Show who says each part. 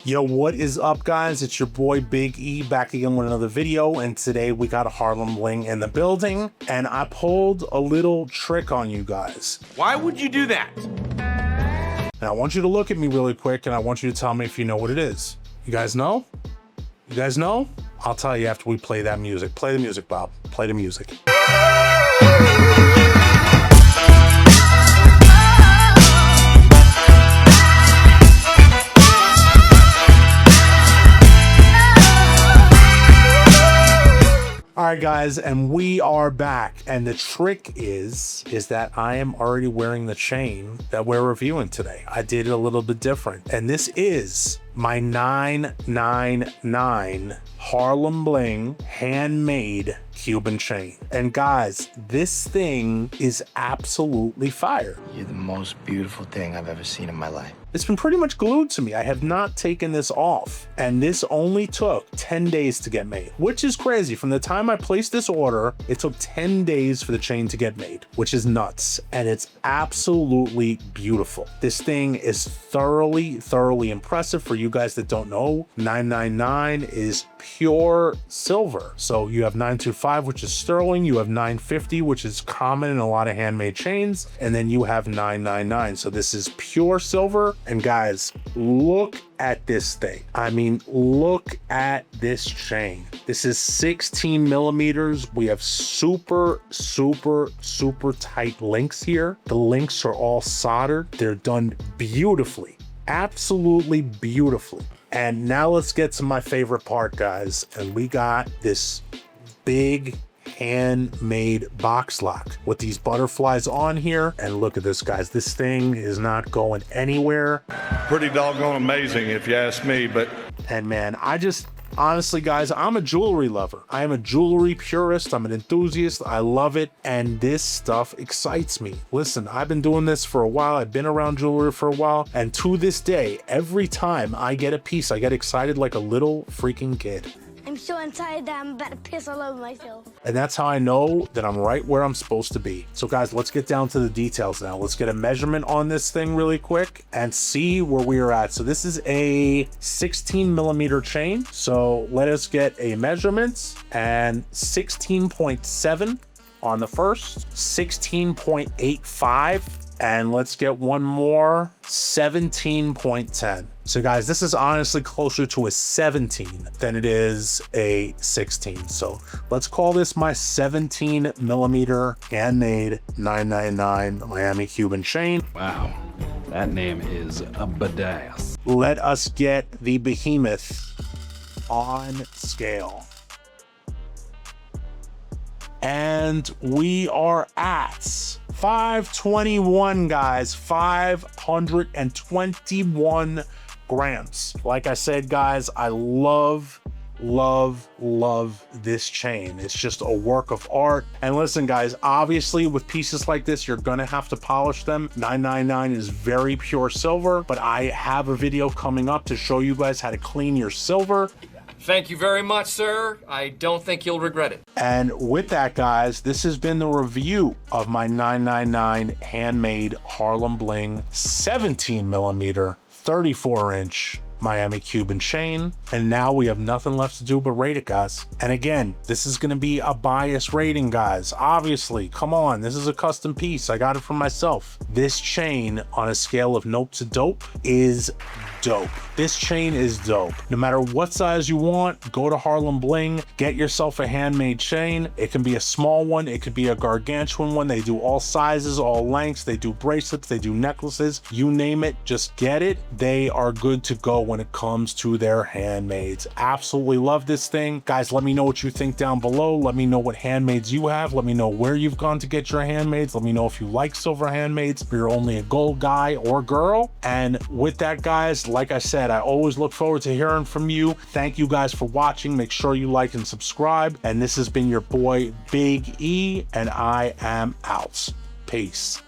Speaker 1: Yo, what is up, guys? It's your boy Big E back again with another video, and today we got a Harlem Bling in the building, and I pulled a little trick on you guys.
Speaker 2: Why would you do that?
Speaker 1: Now I want you to look at me really quick, and I want you to tell me if you know what it is. You guys know? You guys know? I'll tell you after we play that music. Play the music, Bob. Play the music. All right, guys, and we are back. And the trick is that I am already wearing the chain that we're reviewing today. I did it a little bit different. And this is my 999 Harlem Bling handmade Cuban chain. And guys, this thing is absolutely fire.
Speaker 3: You're the most beautiful thing I've ever seen in my life.
Speaker 1: It's been pretty much glued to me. I have not taken this off. And this only took 10 days to get made, which is crazy. From the time I placed this order, it took 10 days for the chain to get made, which is nuts. And it's absolutely beautiful. This thing is thoroughly impressive. For you guys that don't know, 999 is pure silver. So you have 925, which is sterling. You have 950, which is common in a lot of handmade chains. And then you have 999. So this is pure silver. And guys, look at this thing. I mean, look at this chain. This is 16 millimeters. We have super tight links here. The links are all soldered. They're done beautifully, absolutely beautifully. And now let's get to my favorite part, guys. And we got this big handmade box lock with these butterflies on here. And look at this, guys. This thing is not going anywhere.
Speaker 4: Pretty doggone amazing if you ask me, but...
Speaker 1: And man, honestly, guys, I'm a jewelry lover. I am a jewelry purist. I'm an enthusiast. I love it. And this stuff excites me. Listen, I've been doing this for a while. I've been around jewelry for a while. And to this day, every time I get a piece, I get excited like a little freaking kid.
Speaker 5: I'm so excited that I'm about to piss all over myself.
Speaker 1: And that's how I know that I'm right where I'm supposed to be. So guys, let's get down to the details now. Let's get a measurement on this thing really quick and see where we are at. So this is a 16 millimeter chain. So let us get a measurement, and 16.7 on the first, 16.85. And let's get one more, 17.10. So guys, this is honestly closer to a 17 than it is a 16. So let's call this my 17 millimeter handmade 999 Miami Cuban chain.
Speaker 2: Wow, that name is a badass.
Speaker 1: Let us get the behemoth on scale. And we are at 521, guys, 521 grams. Like I said, guys, I love this chain. It's just a work of art. And listen, guys, obviously with pieces like this, you're gonna have to polish them. 999 is very pure silver, but I have a video coming up to show you guys how to clean your silver.
Speaker 6: Thank you very much, sir. I don't think you'll regret it.
Speaker 1: And with that, guys, this has been the review of my 999 handmade Harlem Bling 17 millimeter 34-inch Miami Cuban chain. And now we have nothing left to do but rate it, guys. And again, this is going to be a biased rating, guys. Obviously, come on, this is a custom piece. I got it from myself. This chain on a scale of nope to dope is dope. This chain is dope. No matter what size you want, go to Harlem Bling, get yourself a handmade chain. It can be a small one, it could be a gargantuan one. They do all sizes, all lengths. They do bracelets, they do necklaces, you name it, just get it. They are good to go when it comes to their handmaids. Absolutely love this thing. Guys, let me know what you think down below. Let me know what handmaids you have. Let me know where you've gone to get your handmaids. Let me know if you like silver handmaids, if you're only a gold guy or girl. And with that, guys, like I said, I always look forward to hearing from you. Thank you guys for watching. Make sure you like and subscribe. And this has been your boy Big E, and I am out. Peace.